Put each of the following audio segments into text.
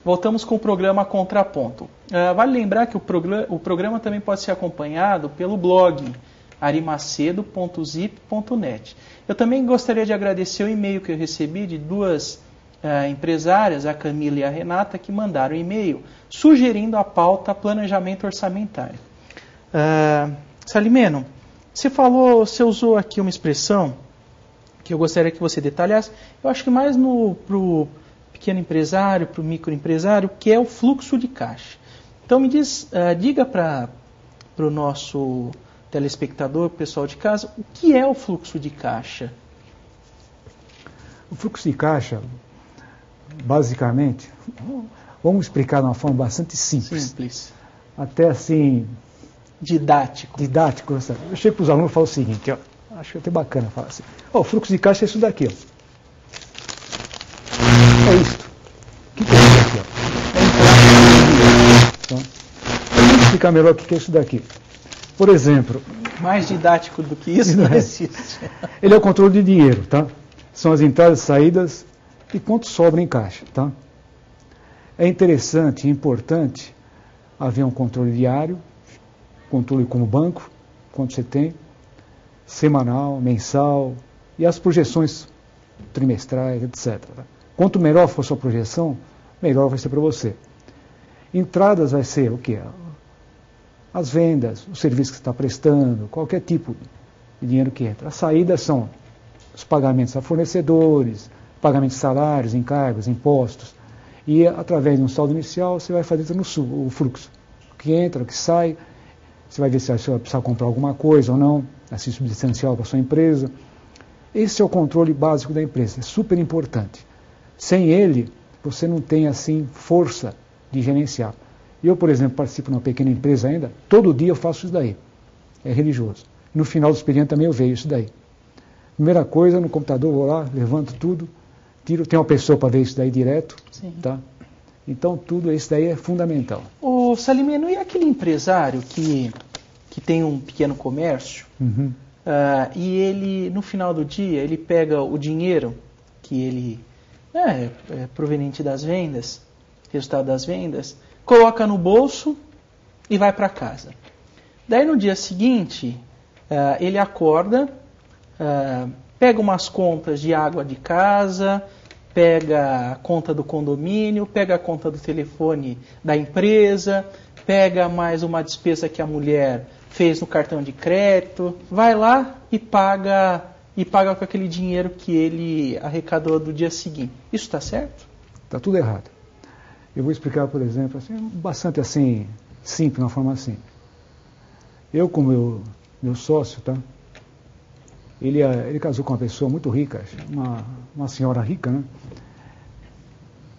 Voltamos com o programa Contraponto. Vale lembrar que o programa também pode ser acompanhado pelo blog arimacedo.zip.net. Eu também gostaria de agradecer o e-mail que eu recebi de duas empresárias, a Camila e a Renata, que mandaram e-mail sugerindo a pauta planejamento orçamentário. Salimeno, você usou aqui uma expressão que eu gostaria que você detalhasse. Eu acho que mais para o pequeno empresário, para o microempresário, que é o fluxo de caixa. Então diga para o nosso telespectador, pessoal de casa, o que é o fluxo de caixa? O fluxo de caixa, basicamente, vamos explicar de uma forma bastante simples. Até assim... Didático. Eu chego para os alunos e falo o seguinte, ó, acho até bacana falar assim. O fluxo de caixa é isso daqui, ó. É isto. O que é isso daqui, ó? Então, vamos explicar melhor o que é isso daqui. Por exemplo... Mais didático do que isso não existe. Ele é o controle de dinheiro, tá? São as entradas e saídas e quanto sobra em caixa, tá? É interessante e importante haver um controle diário, controle como banco, quanto você tem, semanal, mensal e as projeções trimestrais, etc. Quanto melhor for a sua projeção, melhor vai ser para você. Entradas vai ser o quê? As vendas, o serviço que você está prestando, qualquer tipo de dinheiro que entra. As saídas são os pagamentos a fornecedores, pagamentos de salários, encargos, impostos. E através de um saldo inicial você vai fazer o fluxo. O que entra, o que sai, você vai ver se você vai precisar comprar alguma coisa ou não, assim substancial para a sua empresa. Esse é o controle básico da empresa, é super importante. Sem ele, você não tem assim força de gerenciar. Eu, por exemplo, participo de uma pequena empresa ainda, todo dia eu faço isso daí. É religioso. No final do expediente também eu vejo isso daí. Primeira coisa, no computador, vou lá, levanto tudo, tem uma pessoa para ver isso daí direto. Sim. Tá? Então, tudo isso daí é fundamental. Ô, Salimeno, e aquele empresário que tem um pequeno comércio, e ele, no final do dia, ele pega o dinheiro que ele é proveniente das vendas, resultado das vendas, coloca no bolso e vai para casa. Daí no dia seguinte, ele acorda, pega umas contas de água de casa, pega a conta do condomínio, pega a conta do telefone da empresa, pega mais uma despesa que a mulher fez no cartão de crédito, vai lá e paga com aquele dinheiro que ele arrecadou do dia seguinte. Isso está certo? Está tudo errado. Eu vou explicar, por exemplo, assim, bastante assim, simples, de uma forma simples. Eu, como meu sócio, tá? Ele casou com uma pessoa muito rica, uma senhora rica, né?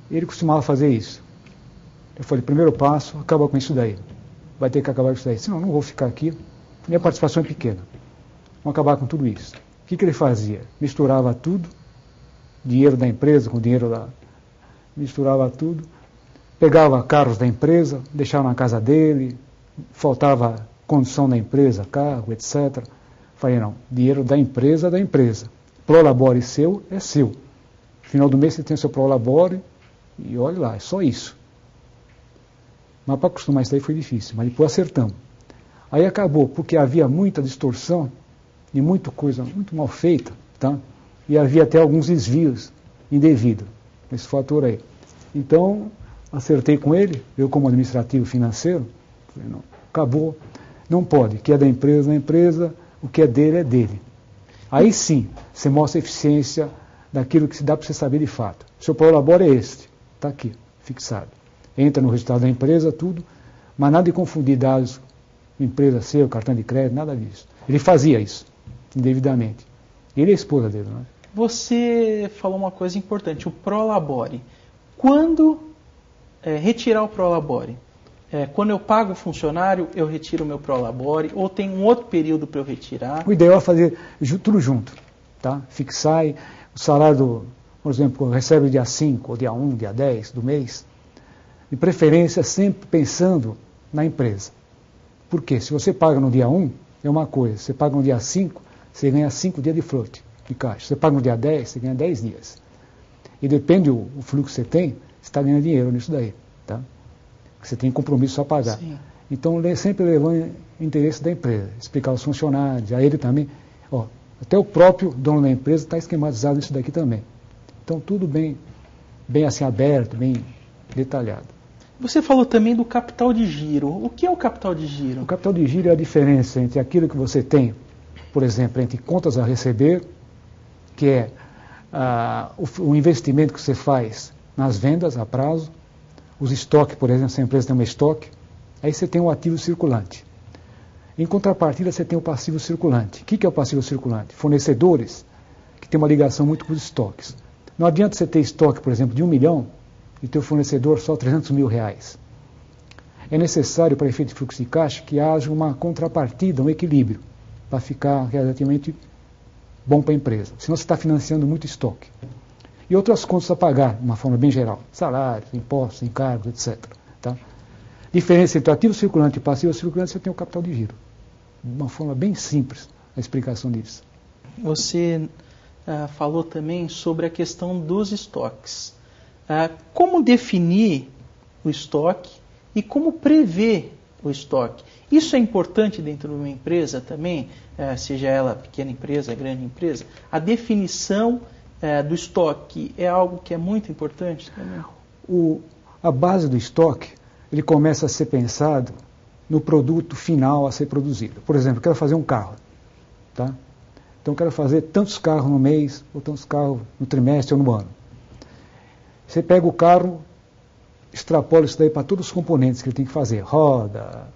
Ele costumava fazer isso. Eu falei, primeiro passo, acaba com isso daí. Vai ter que acabar com isso daí. Senão, não vou ficar aqui. Minha participação é pequena. Vamos acabar com tudo isso. O que ele fazia? Misturava tudo, dinheiro da empresa com dinheiro da... Misturava tudo. Pegava carros da empresa, deixava na casa dele, faltava condução da empresa, carro, etc. Falei, não, dinheiro da empresa é da empresa. Prolabore seu é seu. No final do mês você tem o seu prolabore e olha lá, é só isso. Mas para acostumar isso daí foi difícil, mas depois acertamos. Aí acabou, porque havia muita distorção e muita coisa muito mal feita, tá? E havia até alguns desvios indevidos nesse fator aí. Então, acertei com ele, eu como administrativo financeiro, falei, não, acabou, não pode, o que é da empresa, o que é dele. Aí sim, você mostra a eficiência daquilo que se dá para você saber de fato. O seu prolabore é este, está aqui, fixado. Entra no resultado da empresa, tudo, mas nada de confundir dados, empresa seu, cartão de crédito, nada disso. Ele fazia isso, indevidamente. Ele é a esposa dele, não é? Você falou uma coisa importante, o prolabore. Quando retirar o prolabore? Quando eu pago o funcionário, eu retiro o meu prolabore, ou tem um outro período para eu retirar? O ideal é fazer tudo junto, tá? Fixar o salário, por exemplo, recebe dia 5, ou dia 1, dia 10 do mês, de preferência sempre pensando na empresa. Por quê? Se você paga no dia 1, é uma coisa, você paga no dia 5, você ganha 5 dias de float, de caixa. Você paga no dia 10, você ganha 10 dias. E depende do fluxo que você tem, você está ganhando dinheiro nisso daí. Tá? Você tem compromisso a pagar. Sim. Então, sempre levando o interesse da empresa, explicar aos funcionários, a ele também. Até o próprio dono da empresa está esquematizado nisso daqui também. Então, tudo bem assim aberto, bem detalhado. Você falou também do capital de giro. O que é o capital de giro? O capital de giro é a diferença entre aquilo que você tem, por exemplo, entre contas a receber, que é o investimento que você faz nas vendas a prazo, os estoques, por exemplo, se a empresa tem um estoque, aí você tem o ativo circulante. Em contrapartida, você tem o passivo circulante. O que é o passivo circulante? Fornecedores que têm uma ligação muito com os estoques. Não adianta você ter estoque, por exemplo, de 1 milhão e ter o fornecedor só R$300 mil. É necessário, para efeito de fluxo de caixa, que haja uma contrapartida, um equilíbrio, para ficar relativamente bom para a empresa. Senão você está financiando muito estoque. E outras contas a pagar, de uma forma bem geral. Salários, impostos, encargos, etc. Tá? Diferença entre o ativo circulante e passivo circulante, você tem o capital de giro. De uma forma bem simples, a explicação disso. Você falou também sobre a questão dos estoques. Como definir o estoque e como prever o estoque? Isso é importante dentro de uma empresa também, seja ela pequena empresa, grande empresa. A definição do estoque é algo que é muito importante também. A base do estoque, ele começa a ser pensado no produto final a ser produzido. Por exemplo, eu quero fazer um carro. Tá? Então, eu quero fazer tantos carros no mês, ou tantos carros no trimestre ou no ano. Você pega o carro, extrapola isso daí para todos os componentes que ele tem que fazer. Roda,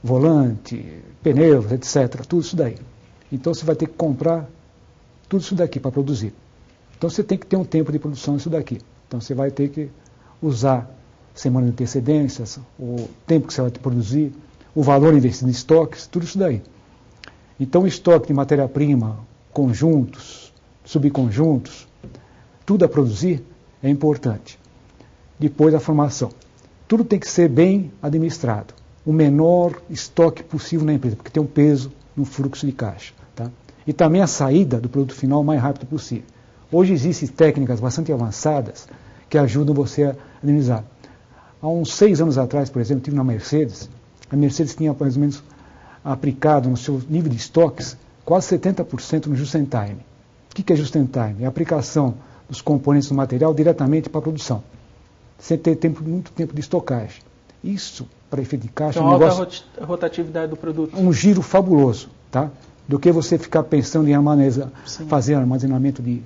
volante, pneus, etc. Tudo isso daí. Então, você vai ter que comprar tudo isso daqui para produzir. Então, você tem que ter um tempo de produção disso daqui. Então, você vai ter que usar semana de antecedências, o tempo que você vai produzir, o valor investido em estoques, tudo isso daí. Então, o estoque de matéria-prima, conjuntos, subconjuntos, tudo a produzir é importante. Depois, a formação. Tudo tem que ser bem administrado. O menor estoque possível na empresa, porque tem um peso no fluxo de caixa. Tá? E também a saída do produto final o mais rápido possível. Hoje existem técnicas bastante avançadas que ajudam você a administrar. Há uns 6 anos atrás, por exemplo, tive na Mercedes. A Mercedes tinha, mais ou menos, aplicado no seu nível de estoques quase 70% no just-in-time. O que é just-in-time? É a aplicação dos componentes do material diretamente para a produção, sem ter muito tempo de estocagem. Isso, para efeito de caixa, então, alta rotatividade do produto. Um giro fabuloso, tá? Do que você ficar pensando em fazer armazenamento de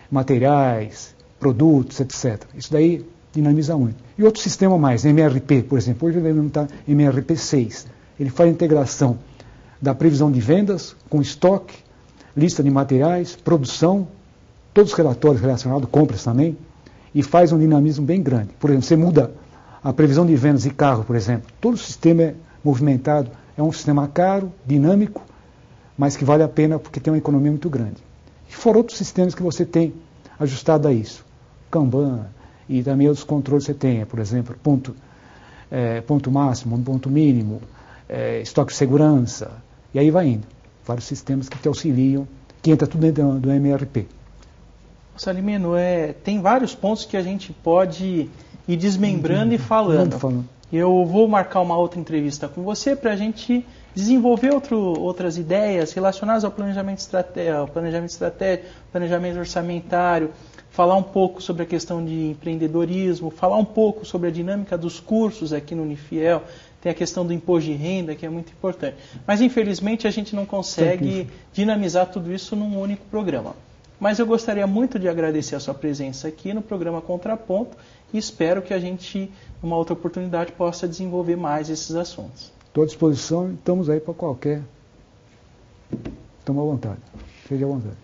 materiais, produtos, etc. Isso daí dinamiza muito. E outro sistema mais, MRP, por exemplo, hoje ele não está MRP 6. Ele faz a integração da previsão de vendas com estoque, lista de materiais, produção, todos os relatórios relacionados, compras também, e faz um dinamismo bem grande. Por exemplo, você muda a previsão de vendas de carro, por exemplo. Todo o sistema é movimentado, é um sistema caro, dinâmico, mas que vale a pena porque tem uma economia muito grande. E fora outros sistemas que você tem ajustado a isso. Kanban, e também outros controles que você tem, por exemplo, ponto máximo, ponto mínimo, estoque de segurança, e aí vai indo. Vários sistemas que te auxiliam, que entra tudo dentro do MRP. Salimeno, tem vários pontos que a gente pode ir desmembrando e falando. Eu vou marcar uma outra entrevista com você para a gente desenvolver outras ideias relacionadas ao planejamento estratégico, planejamento orçamentário, falar um pouco sobre a questão de empreendedorismo, falar um pouco sobre a dinâmica dos cursos aqui no Unifiel, tem a questão do imposto de renda, que é muito importante. Mas, infelizmente, a gente não consegue dinamizar tudo isso num único programa. Mas eu gostaria muito de agradecer a sua presença aqui no programa Contraponto e espero que a gente, numa outra oportunidade, possa desenvolver mais esses assuntos. Estou à disposição e estamos aí para qualquer. Toma à vontade. Seja à vontade.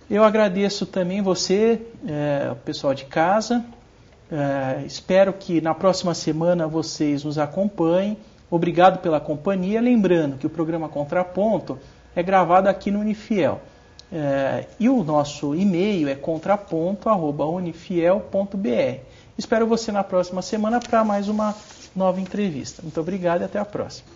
Eu agradeço também você, o pessoal de casa. Espero que na próxima semana vocês nos acompanhem. Obrigado pela companhia. Lembrando que o programa Contraponto é gravado aqui no Unifiel. E o nosso e-mail é contraponto@unifiel.br. Espero você na próxima semana para mais uma nova entrevista. Muito obrigado e até a próxima.